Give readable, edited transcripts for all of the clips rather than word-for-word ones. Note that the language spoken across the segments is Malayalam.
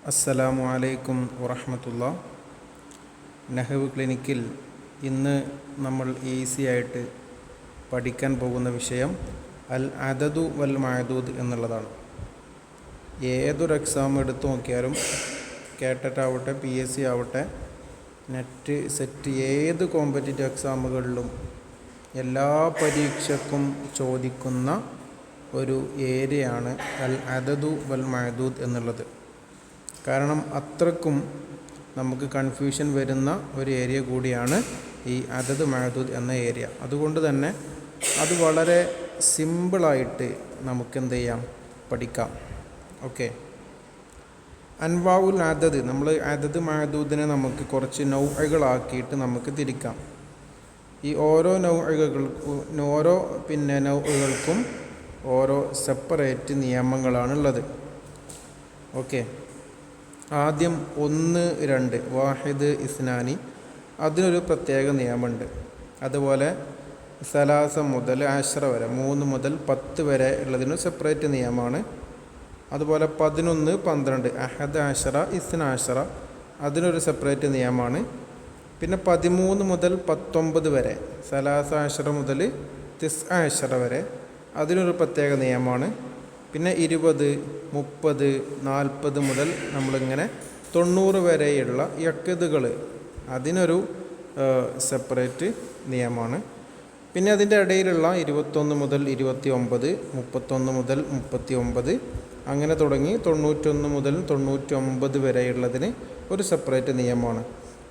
അസ്സലാമു അലൈക്കും വറഹ്മത്തുള്ളാഹി. നഹ്വ് ക്ലിനിക്കിൽ ഇന്ന് നമ്മൾ ഈസി ആയിട്ട് പഠിക്കാൻ പോകുന്ന വിഷയം അൽ അദദു വൽ മഅദൂദ് എന്നുള്ളതാണ്. ഏതൊരു എക്സാം എടുത്തു നോക്കിയാലും കേട്ടറ്റ് ആവട്ടെ, PSC ആവട്ടെ, നെറ്റ് സെറ്റ്, ഏത് കോമ്പറ്റീറ്റീവ് എക്സാമുകളിലും എല്ലാ പരീക്ഷയ്ക്കും ചോദിക്കുന്ന ഒരു ഏരിയയാണ് അൽ അദദു വൽ മഅദൂദ് എന്നുള്ളത്. കാരണം അത്രക്കും നമുക്ക് കൺഫ്യൂഷൻ വരുന്ന ഒരു ഏരിയ കൂടിയാണ് ഈ അദദ് മഅദൂദ് എന്ന ഏരിയ. അതുകൊണ്ട് തന്നെ അത് വളരെ സിമ്പിളായിട്ട് നമുക്ക് എന്ത് ചെയ്യാം, പഠിക്കാം. ഓക്കെ, അൻവാഉൽ അദദ്, നമ്മൾ അദദ് മഅദൂദിനെ നമുക്ക് കുറച്ച് നൗഅകളാക്കിയിട്ട് നമുക്ക് തിരിക്കാം. ഈ ഓരോ നൗഅകൾക്കും ഓരോ സെപ്പറേറ്റ് നിയമങ്ങളാണുള്ളത്. ഓക്കെ, ആദ്യം 1, 2 വാഹിദ്, ഇസ്നാനി, അതിനൊരു പ്രത്യേക നിയമമുണ്ട്. അതുപോലെ സലാസ മുതൽ 10 വരെ, 3 മുതൽ 10 വരെ ഉള്ളതിന് സെപ്പറേറ്റ് നിയമമാണ്. അതുപോലെ 11, 12 അഹദ് അഷറ, ഇസ്ന അഷറ, അതിനൊരു സെപ്പറേറ്റ് നിയമമാണ്. പിന്നെ 13 മുതൽ 19 വരെ, സലാസ അഷറ മുതൽ തിസ് അഷറ വരെ, അതിനൊരു പ്രത്യേക നിയമമാണ്. പിന്നെ 20, 30, 40 മുതൽ നമ്മളിങ്ങനെ 90 വരെയുള്ള യക്തുകൾ, അതിനൊരു സെപ്പറേറ്റ് നിയമമാണ്. പിന്നെ അതിൻ്റെ ഇടയിലുള്ള 21 മുതൽ 29, 31 മുതൽ 39, അങ്ങനെ തുടങ്ങി 91 മുതൽ 99 വരെയുള്ളതിന് ഒരു സെപ്പറേറ്റ് നിയമമാണ്.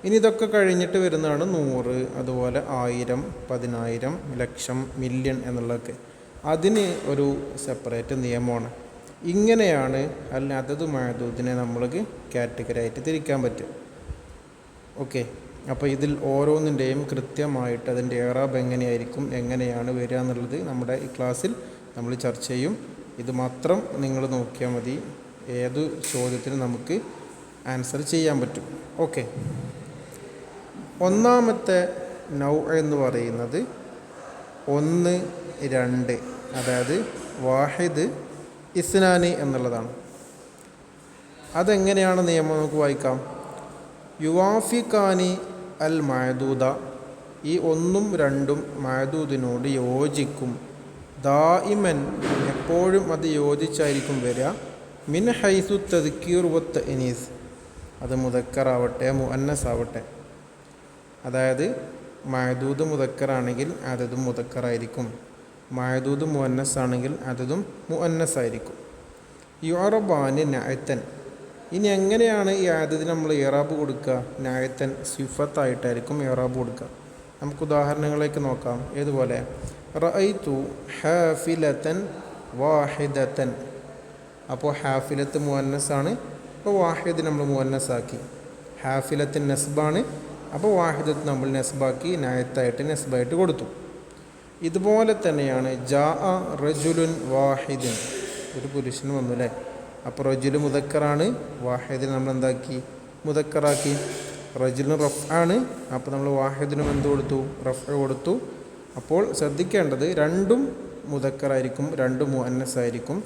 ഇനി ഇതൊക്കെ കഴിഞ്ഞിട്ട് വരുന്നതാണ് 100, അതുപോലെ 1000, 10,000, ലക്ഷം, മില്യൺ എന്നുള്ളതൊക്കെ, അതിന് ഒരു സെപ്പറേറ്റ് നിയമമാണ്. ഇങ്ങനെയാണ് അൽ അദദ് മഅദൂദിനെ നമ്മൾക്ക് കാറ്റഗറി ആയിട്ട് തിരിക്കാൻ പറ്റും. ഓക്കെ, അപ്പോൾ ഇതിൽ ഓരോന്നിൻ്റെയും കൃത്യമായിട്ട് അതിൻ്റെ ഇഅ്റാബ് എങ്ങനെയാണ് വരിക എന്നുള്ളത് നമ്മുടെ ഈ ക്ലാസ്സിൽ നമ്മൾ ചർച്ച ചെയ്യും. ഇത് മാത്രം നിങ്ങൾ നോക്കിയാൽ മതി, ഏത് ചോദ്യത്തിനും നമുക്ക് ആൻസർ ചെയ്യാൻ പറ്റും. ഓക്കെ, ഒന്നാമത്തെ നൗ എന്ന് പറയുന്നത് 1, 2, അതായത് വാഹിദ്, ഇസ്നാനി എന്നുള്ളതാണ്. അതെങ്ങനെയാണ് നിയമം നമുക്ക് വായിക്കാം. യുവാഫിഖാനി അൽ മഅദൂദ, ഈ 1ഉം 2ഉം മഅദൂദിനോട് യോജിക്കും. ദായിമൻ, എപ്പോഴും അത് യോജിച്ചായിരിക്കും വരിക. മിൻ ഹൈസു തദ്കീർ വ തഅനീസ്, അത് മുദക്കറാവട്ടെ മുഅന്നസ് ആവട്ടെ. അതായത് മഅദൂദ് മുദക്കറാണെങ്കിൽ അദദും മുദക്കറായിരിക്കും, മഅദൂദ് മുഅന്നസ് ആണെങ്കിൽ അദദും മുഅന്നസ് ആയിരിക്കും. യുഅറബാനി നഅതൻ, ഇനി എങ്ങനെയാണ് ഈ അദദിന് നമ്മൾ ഇറാബ് കൊടുക്കുക? നഅതൻ, സിഫത്തായിട്ടായിരിക്കും ഇറാബ് കൊടുക്കുക. നമുക്ക് ഉദാഹരണങ്ങളിലേക്ക് നോക്കാം. ഏതുപോലെ റഅയ്തു ഹാഫിലതൻ വാഹിദതൻ, അപ്പോൾ ഹാഫിലത്ത് മുഅന്നസ് ആണ്, അപ്പോൾ വാഹിദ് നമ്മൾ മുഅന്നസ് ആക്കി. ഹാഫിലത്തിൻ നസ്ബാണ്, അപ്പോൾ വാഹിദത്ത് നമ്മൾ നസ്ബാക്കി, നഅത്തായിട്ട് നസ്ബായിട്ട് കൊടുത്തു. ഇതുപോലെ തന്നെയാണ് ജാഅ റജുലുൻ വാഹിദുൻ, ഒരു പുരുഷൻ വന്നു അല്ലേ, അപ്പോൾ റജുല് മുദക്കറാണ്, വാഹിദിന് നമ്മൾ എന്താക്കി, മുദക്കറാക്കി. റജുലിന് റഫ് ആണ്, അപ്പോൾ നമ്മൾ വാഹിദിനും എന്ത് കൊടുത്തു, റഫ് കൊടുത്തു. അപ്പോൾ ശ്രദ്ധിക്കേണ്ടത്, രണ്ടും മുദക്കറായിരിക്കും, രണ്ടും മുഅന്നസ് ആയിരിക്കും.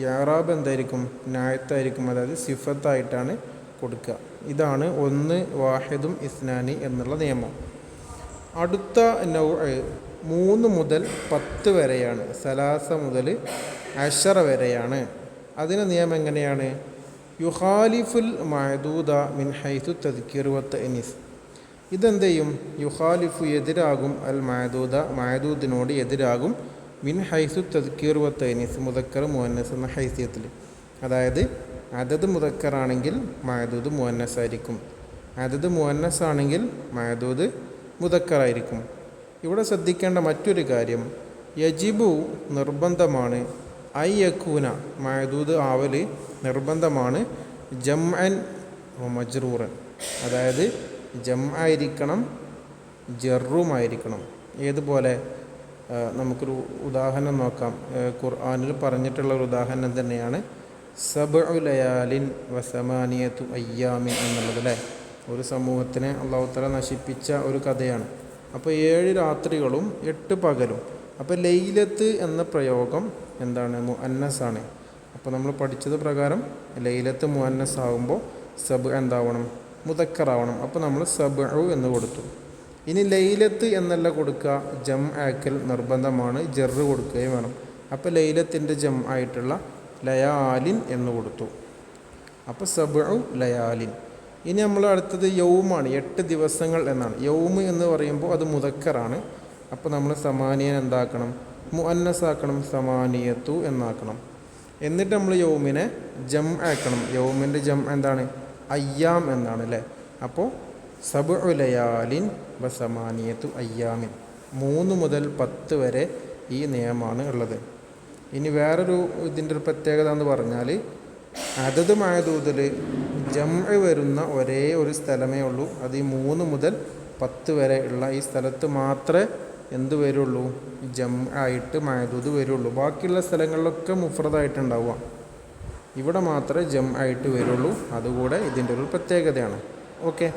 ഇഅ്റാബ് എന്തായിരിക്കും, നഅത്തായിരിക്കും, അതായത് സിഫത്തായിട്ടാണ് കൊടുക്കുക. ഇതാണ് 1 വാഹിദും ഇസ്നാനി എന്നുള്ള നിയമം. അടുത്ത നൗ 3 മുതൽ 10 വരെയാണ്, സലാസ മുതൽ 10 വരെയാണ്. അതിന് നിയമം എങ്ങനെയാണ്? യുഖാലിഫുൽ മഅദൂദ മിൻ ഹൈസു തദ്കീർ വ തഅനീസ്, ഇതെന്ത് ചെയ്യും, യുഖാലിഫു എതിരാകും, അൽ മഅദൂദ മഅദൂദിനോട് എതിരാകും, മിൻ ഹൈസു തദ്കീർ വ തഅനീസ്, മുദക്കർ മുഅന്നസ് എന്ന ഹൈസിയത്തിൽ. അതായത് അദദ് മുദക്കറാണെങ്കിൽ മഅദൂദ് മുഅന്നസ് ആയിരിക്കും, അദദ് മുഅന്നസ് ആണെങ്കിൽ മഅദൂദ് മുദക്കറായിരിക്കും. ഇവിടെ ശ്രദ്ധിക്കേണ്ട മറ്റൊരു കാര്യം, യജിബു നിർബന്ധമാണ്, ഐ യകൂന മഅദൂദ് ആവൽ നിർബന്ധമാണ്, ജംഅൻ മജ്റൂറൻ, അതായത് ജംആയിരിക്കണം, ജറുമായിരിക്കണം. ഏതുപോലെ നമുക്കൊരു ഉദാഹരണം നോക്കാം. ഖുർആനിൽ പറഞ്ഞിട്ടുള്ള ഒരു ഉദാഹരണം തന്നെയാണ് സബ്ഉ ലയാലിൻ വസമാനിയതു അയ്യാമിൻ എന്നുള്ളത് അല്ലേ. ഒരു സമൂഹത്തിനെ അല്ലാഹു തആല നശിപ്പിച്ച ഒരു കഥയാണ്. അപ്പോൾ 7 രാത്രികളും 8 പകലും. അപ്പോൾ ലൈലത്ത് എന്ന പ്രയോഗം എന്താണ്, മുഅന്നസാണ്. അപ്പോൾ നമ്മൾ പഠിച്ചത് പ്രകാരം ലൈലത്ത് മുഅന്നസ് ആകുമ്പോൾ സബ് എന്താവണം, മുദക്കറാവണം. അപ്പോൾ നമ്മൾ സബ്ഉ എന്ന് കൊടുത്തു. ഇനി ലൈലത്ത് എന്നല്ല കൊടുക്കുക, ജം ആക്കൽ നിർബന്ധമാണ്, ജറ് കൊടുക്കുകയും വേണം. അപ്പോൾ ലൈലത്തിൻ്റെ ജം ആയിട്ടുള്ള ലയാലിൻ എന്ന് കൊടുത്തു. അപ്പോൾ സബ്ഉ ലയാലിൻ. ഇനി നമ്മൾ അടുത്തത് യൗമാണ്, 8 ദിവസങ്ങൾ എന്നാണ്. യൗമ് എന്ന് പറയുമ്പോൾ അത് മുദക്കറാണ്. അപ്പോൾ നമ്മൾ സമാനിയൻ എന്താക്കണം, മുഅന്നസാക്കണം, സമാനിയത്തു എന്നാക്കണം. എന്നിട്ട് നമ്മൾ യൗമിനെ ജം ആക്കണം. യൗമിൻ്റെ ജം എന്താണ്, അയ്യാം എന്നാണ് അല്ലേ. അപ്പോൾ സബ്ഉ ലയാലിൻ വ സമാനിയത്തു അയ്യാമിൻ. 3 മുതൽ 10 വരെ ഈ നിയമമാണ് ഉള്ളത്. ഇനി വേറൊരു ഇതിൻ്റെ ഒരു പ്രത്യേകത എന്ന് പറഞ്ഞാൽ അതത് മഅദൂദിൽ ജംഅ് വരുന്ന ഒരേ ഒരു സ്ഥലമേ ഉള്ളൂ. അത് ഈ 3 മുതൽ 10 വരെ ഉള്ള ഈ സ്ഥലത്ത് മാത്രമേ എന്ത് വരുള്ളൂ, ജം ആയിട്ട് മഅദൂദ് വരുള്ളൂ. ബാക്കിയുള്ള സ്ഥലങ്ങളിലൊക്കെ മുഫ്രദായിട്ടുണ്ടാവുക, ഇവിടെ മാത്രമേ ജം ആയിട്ട് വരുള്ളൂ. അതുകൂടെ ഇതിൻ്റെ ഒരു പ്രത്യേകതയാണ്. ഓക്കെ,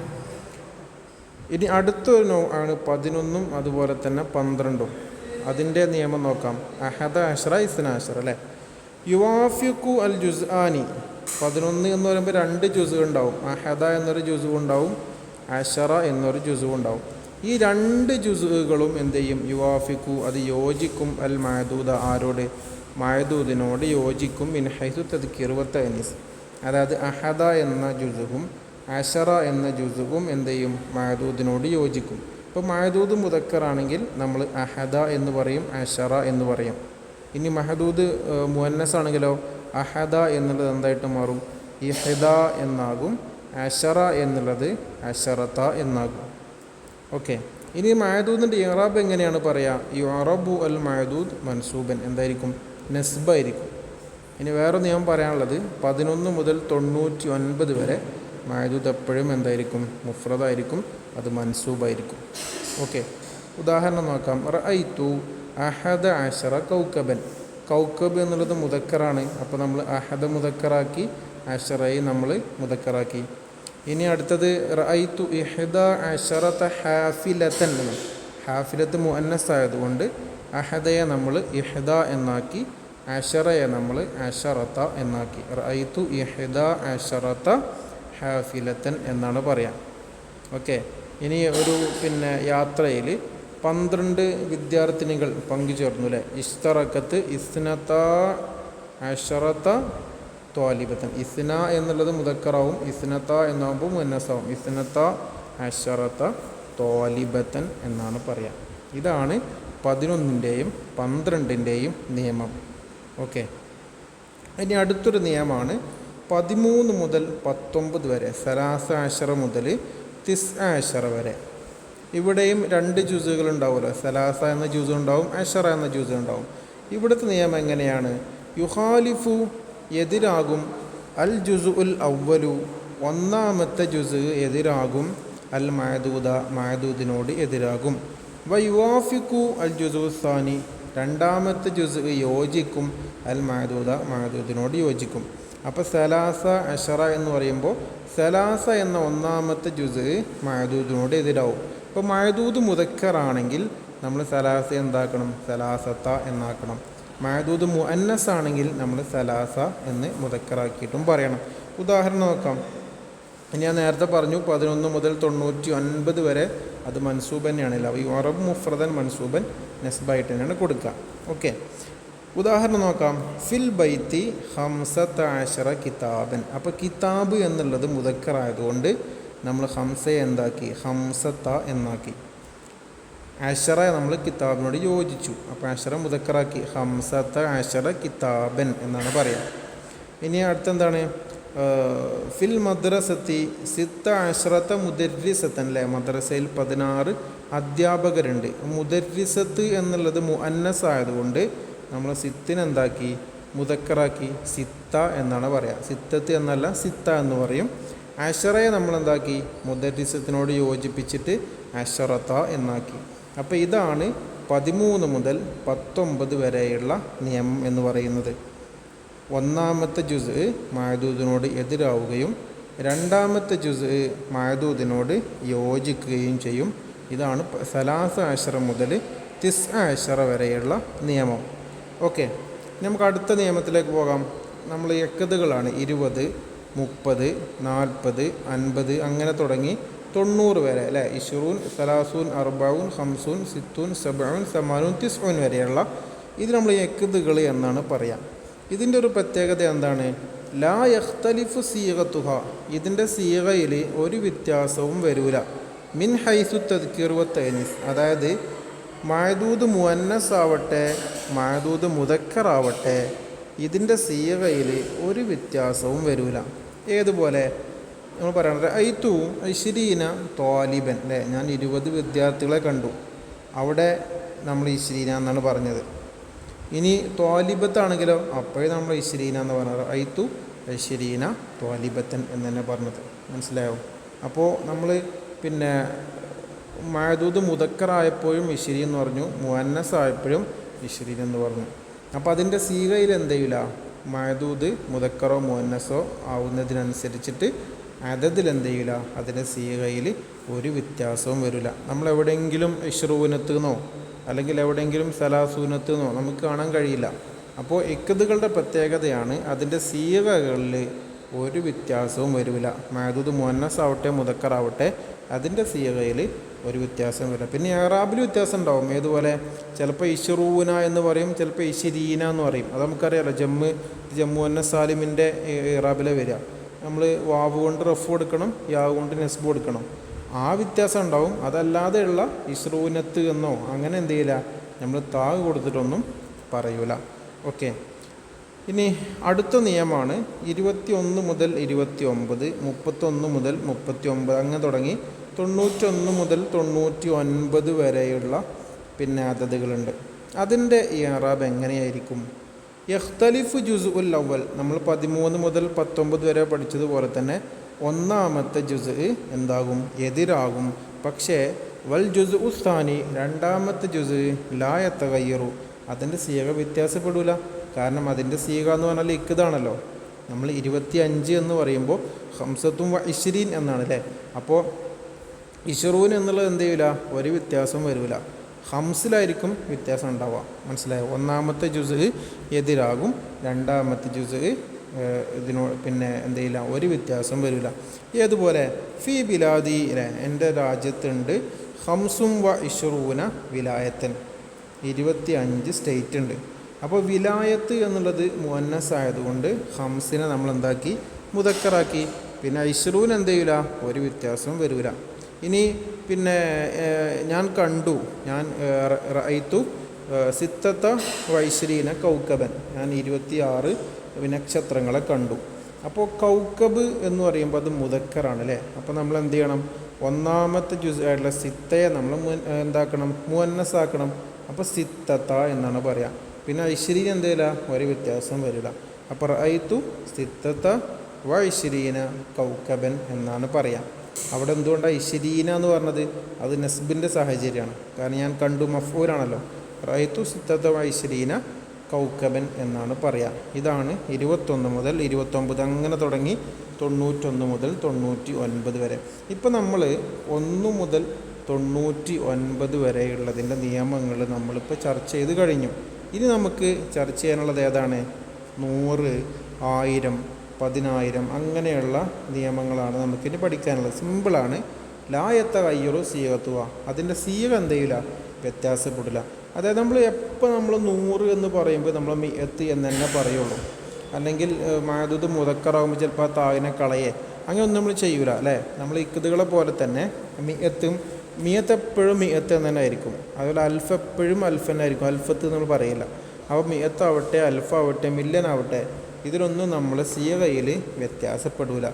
ഇനി അടുത്തൊരു ആണ് 11ഉം അതുപോലെ തന്നെ 12ഉം. അതിൻ്റെ നിയമം നോക്കാം. അഹദ അഷ്റ ഇസ്നാഅഷ്റ അല്ലേ. യുവാഫിഖു അൽ ജുസ്ആനി. 11 എന്ന് പറയുമ്പോൾ 2 ജുസ് ഉണ്ടാവും. അഹദ എന്നൊരു ജുസ് ഉണ്ടാവും, അഷറ എന്നൊരു ജുസ് ഉണ്ടാവും. ഈ 2 ജുസുകളും എന്ത് ചെയ്യും, യുവാഫിഖു അത് യോജിക്കും, അൽ മഅദൂദ ആരോട്, മഅദൂദിനോട് യോജിക്കും. മിൻ ഹൈസു തദ്കിർ വ തഅനീസ്. അതായത് അഹദ എന്ന ജുസുവും അഷറ എന്ന ജുസുവും എന്ത് ചെയ്യും, മഅദൂദിനോട് യോജിക്കും. ഇപ്പോൾ മഅദൂദ് മുദക്കറാണെങ്കിൽ നമ്മൾ അഹദ എന്ന് പറയും, അഷറ എന്ന് പറയും. ഇനി മഹദൂദ് മുഅന്നസ് ആണെങ്കിലോ അഹദ എന്നുള്ളത് എന്തായിട്ട് മാറും, ഇഹദ എന്നാകും. അഷറ എന്നുള്ളത് അഷറത എന്നാകും. ഓക്കെ, ഇനി മഅദൂദിൻ്റെ ഇറാബ് എങ്ങനെയാണ് പറയുക, യുറബു അൽ മഅദൂദ് മൻസൂബൻ എന്തായിരിക്കും, നസ്ബായിരിക്കും. ഇനി വേറെ നിയമം പറയാനുള്ളത് 11 മുതൽ 99 വരെ മഅദൂദ് എപ്പോഴും എന്തായിരിക്കും, മുഫ്രദായിരിക്കും, അത് മൻസൂബായിരിക്കും. ഓക്കെ, ഉദാഹരണം നോക്കാം. റഅയ്തു അഹദ അഷറ കൗക്കബൻ. കൗക്കബ് എന്നുള്ളത് മുദക്കറാണ്. അപ്പോൾ നമ്മൾ അഹദ മുദക്കറാക്കി, അഷറയെ നമ്മൾ മുദക്കറാക്കി. ഇനി അടുത്തത് റഅയ്തു ഇഹ്ദ അഷറത ഹാഫിലത്തൻ. ഹാഫിലത്ത് മുഅന്നസ് ആയതുകൊണ്ട് അഹദയെ നമ്മൾ ഇഹ്ദ എന്നാക്കി, അഷറയെ നമ്മൾ അഷറത എന്നാക്കി. റഅയ്തു ഇഹ്ദ അഷറത ഹാഫിലത്തൻ എന്നാണ് പറയാം. ഓക്കെ, ഇനി ഒരു യാത്രയിൽ 12 വിദ്യാർത്ഥിനികൾ പങ്കുചേർന്നു അല്ലേ. ഇസ്തറക്കത്ത് ഇസ്നത അഷറത ത്വാലിബത്തൻ. ഇസ്ന എന്നുള്ളത് മുദക്കറാവും, ഇസ്നത എന്നാകുമ്പോൾ മുഅന്നസാവും. ഇസ്നത അഷറത ത്വാലിബത്തൻ എന്നാണ് പറയാം. ഇതാണ് 11ൻ്റെയും 12ൻ്റെയും നിയമം. ഓക്കെ, ഇനി അടുത്തൊരു നിയമമാണ് 13 മുതൽ 19 വരെ, സലാസ അഷറ മുതൽ തിസ് അഷറ വരെ. ഇവിടെയും 2 ജുസുകൾ ഉണ്ടാവുമല്ലോ, സലാസ എന്ന ജുസ് ഉണ്ടാവും, അഷറ എന്ന ജുസ് ഉണ്ടാവും. ഇവിടുത്തെ നിയമം എങ്ങനെയാണ്, യുഖാലിഫു എതിരാകും, അൽ ജുസു ഉൽ അവ്വലു ഒന്നാമത്തെ ജുസ് എതിരാകും, അൽ മഅദൂദ മഅദൂദിനോട് എതിരാകും. വ യുവാഫിഖു അൽ ജുസു സാനി രണ്ടാമത്തെ ജുസ് യോജിക്കും, അൽ മഅദൂദ മഅദൂദിനോട് യോജിക്കും. അപ്പോൾ സലാസ അഷറ എന്ന് പറയുമ്പോൾ സലാസ എന്ന ഒന്നാമത്തെ ജുസ് മഅദൂദിനോട് എതിരാവും. ഇപ്പോൾ മഅദൂദ് മുദക്കറാണെങ്കിൽ നമ്മൾ സലാസ എന്താക്കണം, സലാസത്ത എന്നാക്കണം. മഅദൂദ് മുഅന്നസ് ആണെങ്കിൽ നമ്മൾ സലാസ എന്ന് മുദക്കറാക്കിയിട്ടും പറയണം. ഉദാഹരണം നോക്കാം. ഞാൻ നേരത്തെ പറഞ്ഞു 11 മുതൽ 99 വരെ അത് മൻസൂബ് തന്നെയാണല്ലോ. ഈ അറബ് മുഫ്രദൻ മൻസൂബൻ നസ്ബായിട്ട് തന്നെയാണ് കൊടുക്കുക. ഓക്കെ, ഉദാഹരണം നോക്കാം. ഫിൽ ബൈത്തി 15 കിതാബൻ. അപ്പോൾ കിതാബ് എന്നുള്ളത് മുദക്കറായതുകൊണ്ട് നമ്മൾ ഹംസയെ എന്താക്കി, ഹംസത്ത എന്നാക്കി. അഷറ നമ്മൾ കിതാബിനോട് യോജിച്ചു, അപ്പോൾ അഷറ മുദക്കറാക്കി, ഹംസത്ത അഷറ കിതാബൻ എന്നാണ് പറയുക. ഇനി അടുത്തെന്താണ്, ഫിൽ മദ്രസത്തി സിത്ത അഷ്റത്ത മുദരിസത്തൻ അല്ലേ. മദ്രസയിൽ 16 അധ്യാപകരുണ്ട്. മുദരിസത്ത് എന്നുള്ളത് മുഅന്നസ് ആയതുകൊണ്ട് നമ്മൾ സിത്തിനെന്താക്കി, മുദക്കറാക്കി, സിത്ത എന്നാണ് പറയുക. സിത്തത്ത് എന്നല്ല സിത്ത എന്ന് പറയും. അഷറയെ നമ്മളെന്താക്കി, മുദരിസത്തിനോട് യോജിപ്പിച്ചിട്ട് അഷറത്ത എന്നാക്കി. അപ്പോൾ ഇതാണ് 13 മുതൽ 19 വരെയുള്ള നിയമം എന്ന് പറയുന്നത്. ഒന്നാമത്തെ ജുസ് മഅദൂദിനോട് എതിരാവുകയും രണ്ടാമത്തെ ജുസ് മഅദൂദിനോട് യോജിക്കുകയും ചെയ്യും. ഇതാണ് സലാസ അഷറ മുതൽ തിസ് അഷറ വരെയുള്ള നിയമം. ഓക്കെ, നമുക്ക് അടുത്ത നിയമത്തിലേക്ക് പോകാം. നമ്മൾ യക്കതുകളാണ് 20, 30, 40, 50 അങ്ങനെ തുടങ്ങി 90 വരെ അല്ലേ. 20, 30, 40, 50, 60, 70, 80, 90 വരെയുള്ള ഇത് നമ്മൾ യക്കതുകൾ എന്നാണ് പറയാം. ഇതിൻ്റെ ഒരു പ്രത്യേകത എന്താണ്? ലാ യഖ്തലിഫു സീഗത്തുഹ, ഇതിൻ്റെ സീഗയിൽ ഒരു വ്യത്യാസവും വരൂല. മിൻ ഹൈസു തദ്കീർ വ തഅനീസ്, അതായത് മഅദൂദ് മുഅന്നസ് ആവട്ടെ മഅദൂദ് മുദക്കർ ആവട്ടെ ഇതിൻ്റെ സീഗയിൽ ഒരു വ്യത്യാസവും വരൂല. ഏതുപോലെ നമ്മൾ പറയുന്നത് ഐത്തു 20 ത്വാലിബൻ അല്ലേ, ഞാൻ 20 വിദ്യാർത്ഥികളെ കണ്ടു. അവിടെ നമ്മൾ 20 എന്നാണ് പറഞ്ഞത്. ഇനി ത്വാലിബത്താണെങ്കിലോ അപ്പോഴേ നമ്മൾ 20 എന്ന് പറഞ്ഞത് ഐത്തു 20 ത്വാലിബത്തൻ എന്ന് തന്നെ പറഞ്ഞത്. മനസ്സിലായോ? അപ്പോൾ നമ്മൾ പിന്നെ മഅദൂദ് മുദക്കറായപ്പോഴും 20 എന്ന് പറഞ്ഞു, മുഅന്നസ് ആയപ്പോഴും 20 എന്ന് പറഞ്ഞു. അപ്പോൾ അതിൻ്റെ സീഗയിൽ എന്ത് ചെയ്യില്ല, മഅദൂദ് മുദക്കറോ മുഅന്നസോ ആവുന്നതിനനുസരിച്ചിട്ട് അതതിൽ എന്ത് ചെയ്യില്ല, അതിൻ്റെ സീഗയിൽ ഒരു വ്യത്യാസവും വരില്ല. നമ്മൾ എവിടെയെങ്കിലും 20 അല്ലെങ്കിൽ എവിടെയെങ്കിലും 30 നമുക്ക് കാണാൻ കഴിയില്ല. അപ്പോൾ ഇക്കതുകളുടെ പ്രത്യേകതയാണ് അതിൻ്റെ സീഗകളിൽ ഒരു വ്യത്യാസവും വരില്ല. മഅദൂദ് മുഅന്നസ് ആവട്ടെ മുദക്കറാവട്ടെ അതിൻ്റെ സീഗയിൽ ഒരു വ്യത്യാസം വരില്ല. പിന്നെ ഇറാബിൽ വ്യത്യാസം ഉണ്ടാവും. ഏതുപോലെ ചിലപ്പോൾ 20 എന്ന് പറയും, ചിലപ്പോൾ 20 എന്ന് പറയും. അത് നമുക്കറിയാമല്ലോ. ജമ്മു അന്ന സാലിമിൻ്റെ ഇറാബിലെ വരിക. നമ്മൾ വാവ് കൊണ്ട് റഫ് കൊടുക്കണം, യാവ് കൊണ്ട് നെസ്ബ് കൊടുക്കണം. ആ വ്യത്യാസം ഉണ്ടാവും. അതല്ലാതെയുള്ള 20 എന്നോ അങ്ങനെ എന്ത് ചെയ്യില്ല, നമ്മൾ താഗ് കൊടുത്തിട്ടൊന്നും പറയൂല. ഓക്കെ. ഇനി അടുത്ത നിയമമാണ് 21 മുതൽ 29, 31 മുതൽ 39 അങ്ങനെ തുടങ്ങി 91 മുതൽ 99 വരെയുള്ള പിന്നെ അതതുകളുണ്ട്. അതിൻ്റെ ഇറാബ് എങ്ങനെയായിരിക്കും? യഖ്തലിഫു ജുസ്ഉൽ അവൽ, നമ്മൾ 13 മുതൽ 19 വരെ പഠിച്ചതുപോലെ തന്നെ ഒന്നാമത്തെ ജുസ് എന്താകും, എതിരാകും. പക്ഷേ വൽ ജുസ്ഉ സാനി, രണ്ടാമത്തെ ജുസ് ലാ യതഗയ്യറു, അതിൻ്റെ സീഗ വ്യത്യാസപ്പെടില്ല. കാരണം അതിൻ്റെ സീഗ എന്ന് പറഞ്ഞാൽ ഇക്കതാണല്ലോ. നമ്മൾ 25 എന്ന് പറയുമ്പോൾ 25 എന്നാണ് അല്ലേ. അപ്പോൾ 20 എന്നുള്ളത് എന്ത് ചെയ്യില്ല, ഒരു വ്യത്യാസം വരില്ല. ഹംസിലായിരിക്കും വ്യത്യാസം ഉണ്ടാവുക. മനസ്സിലായോ? ഒന്നാമത്തെ ജുസ് എതിരാകും, രണ്ടാമത്തെ ജുസ് പിന്നെ എന്ത് ചെയ്യില്ല, ഒരു വ്യത്യാസം വരില്ല. ഏതുപോലെ ഫി ബിലാദി, എൻ്റെ രാജ്യത്തുണ്ട് 25 വിലായത്തൻ, 25 സ്റ്റേറ്റ് ഉണ്ട്. അപ്പോൾ വിലായത്ത് എന്നുള്ളത് മുഅന്നസ് ആയതുകൊണ്ട് ഹംസിനെ നമ്മൾ എന്താക്കി, മുദക്കറാക്കി. പിന്നെ 20 എന്ത് ചെയ്യില്ല, ഒരു വ്യത്യാസവും വരില്ല. ഇനി പിന്നെ ഞാൻ കണ്ടു, ഞാൻ റഅയ്തു 26 കൗക്കബൻ, ഞാൻ 26 നക്ഷത്രങ്ങളെ കണ്ടു. അപ്പോൾ കൗക്കബ് എന്ന് പറയുമ്പോൾ അത് മുദക്കറാണ് അല്ലേ. അപ്പോൾ നമ്മൾ എന്ത് ചെയ്യണം, ഒന്നാമത്തെ ജുസ് ആയിട്ടുള്ള സിത്തയെ നമ്മൾ എന്താക്കണം, മുഅന്നസ് ആക്കണം. അപ്പോൾ സിത്തത്ത എന്നാണ് പറയുക. പിന്നെ 20 എന്ത് ചെയ്യില്ല, ഒരു വ്യത്യാസം വരില്ല. അപ്പോൾ റഅയ്തു 26 കൗക്കബൻ എന്നാണ് പറയാം. അവിടെ എന്തുകൊണ്ടാണ് 20 എന്ന് പറഞ്ഞത്? അത് നസ്ബിൻ്റെ സാഹചര്യമാണ്. കാരണം ഞാൻ കണ്ടു മഫ്ഊലാണല്ലോ. റഅയ്തു 26 കൗക്കബൻ എന്നാണ് പറയാം. ഇതാണ് 21 മുതൽ 29 അങ്ങനെ തുടങ്ങി 91 മുതൽ 99 വരെ. ഇപ്പോൾ നമ്മൾ 1 മുതൽ 99 വരെയുള്ളതിൻ്റെ നിയമങ്ങൾ നമ്മളിപ്പോൾ ചർച്ച ചെയ്ത് കഴിഞ്ഞു. ഇനി നമുക്ക് ചർച്ച ചെയ്യാനുള്ളത് ഏതാണ്? 100, 1000, 10,000 അങ്ങനെയുള്ള നിയമങ്ങളാണ് നമുക്കിനി പഠിക്കാനുള്ളത്. സിമ്പിളാണ്. ലാ യതഗയ്യറു സീഗത്തുഹ, അതിൻ്റെ സീഗ എന്ത് ചെയ്യില്ല, വ്യത്യാസപ്പെടില്ല. അതായത് നമ്മൾ എപ്പോൾ നമ്മൾ 100 എന്ന് പറയുമ്പോൾ നമ്മൾ മിഅത്ത് എന്ന് തന്നെ പറയുള്ളൂ. അല്ലെങ്കിൽ മഅദൂദ് മുദക്കറാകുമ്പോൾ ചിലപ്പോൾ ആ താവിനെ കളയേ അങ്ങനെയൊന്നും നമ്മൾ ചെയ്യൂല അല്ലേ. നമ്മൾ ഇക്കതുകളെ പോലെ തന്നെ മിയത്ത് എപ്പോഴും മിയത്ത് എന്ന് തന്നെ ആയിരിക്കും. അതുപോലെ അൽഫ് എപ്പോഴും അൽഫ് തന്നെ ആയിരിക്കും, അൽഫത്ത് നമ്മൾ പറയില്ല. അപ്പോൾ മിയത്താവട്ടെ അൽഫാവട്ടെ മില്യൻ ആവട്ടെ ഇതിലൊന്നും നമ്മൾ സീഗയിൽ വ്യത്യാസപ്പെടില്ല.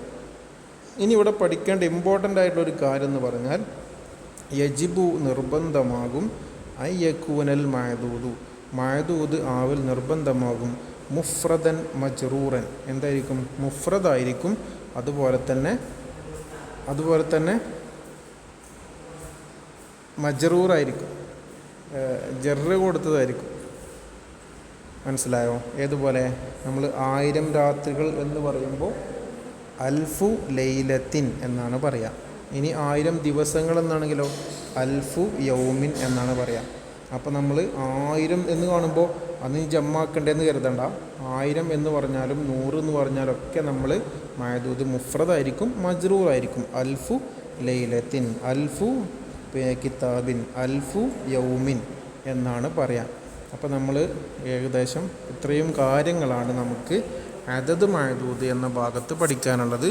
ഇനി ഇവിടെ പഠിക്കേണ്ട ഇമ്പോർട്ടൻ്റ് ആയിട്ടുള്ളൊരു കാര്യം എന്ന് പറഞ്ഞാൽ യജിബു നിർബന്ധമാകും, അയ്യക്കൂനൽ മഅദൂദ് ആവൽ നിർബന്ധമാകും, മുഫ്രദൻ മജ്റൂറൻ എന്തായിരിക്കും, മുഫ്രദായിരിക്കും. അതുപോലെ തന്നെ മജ്റൂറായിരിക്കും, ജറ് കൊടുത്തതായിരിക്കും. മനസ്സിലായോ? ഏതുപോലെ നമ്മൾ 1000 രാത്രികൾ എന്ന് പറയുമ്പോൾ അൽഫു ലൈലത്തിൻ എന്നാണ് പറയുക. ഇനി 1000 ദിവസങ്ങൾ എന്നാണെങ്കിലോ അൽഫു യൗമിൻ എന്നാണ് പറയുക. അപ്പോൾ നമ്മൾ 1000 എന്ന് കാണുമ്പോൾ അന്ന് ഈ ജമ്മാക്കണ്ടെന്ന് കരുതണ്ട. 1000 എന്ന് പറഞ്ഞാലും 100 എന്ന് പറഞ്ഞാലും ഒക്കെ നമ്മൾ മഅദൂദ് മുഫ്രദായിരിക്കും, മജ്റൂറായിരിക്കും. അൽഫു ലൈലത്തിൻ, അൽഫു കിതാബിൻ, അൽഫു യൗമിൻ എന്നാണ് പറയാം. അപ്പോൾ നമ്മൾ ഏകദേശം ഇത്രയും കാര്യങ്ങളാണ് നമുക്ക് അദദ് മഅദൂദ് എന്ന ഭാഗത്ത് പഠിക്കാനുള്ളത്.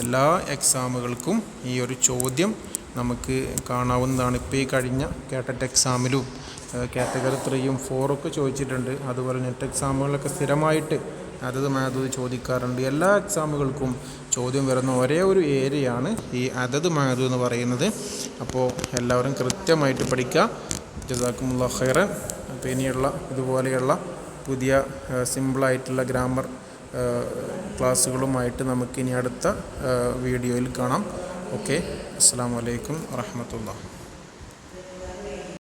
എല്ലാ എക്സാമുകൾക്കും ഈ ഒരു ചോദ്യം നമുക്ക് കാണാവുന്നതാണ്. ഇപ്പോൾ ഈ കഴിഞ്ഞ കേട്ടറ്റ് എക്സാമിലും കാറ്റഗറി 3ഉം 4ഒക്കെ ചോദിച്ചിട്ടുണ്ട്. അതുപോലെ നെറ്റ് എക്സാമുകളിലൊക്കെ സ്ഥിരമായിട്ട് അദദ് മഅദൂദ് ചോദിക്കാറുണ്ട്. എല്ലാ എക്സാമുകൾക്കും ചോദ്യം വരുന്ന ഒരേ ഒരു ഏരിയയാണ് ഈ അദദ് മഅദൂദ് എന്ന് പറയുന്നത്. അപ്പോൾ എല്ലാവരും കൃത്യമായിട്ട് പഠിക്കുക. ജസാക്കുമുല്ലാഹ് ഖൈറൻ. അപ്പോൾ ഇനിയുള്ള ഇതുപോലെയുള്ള പുതിയ സിമ്പിളായിട്ടുള്ള ഗ്രാമർ ക്ലാസ്സുകളുമായിട്ട് നമുക്കിനി അടുത്ത വീഡിയോയിൽ കാണാം. ഓക്കെ, അസ്സലാമു അലൈക്കും വറഹ്മത്തുള്ളാഹി.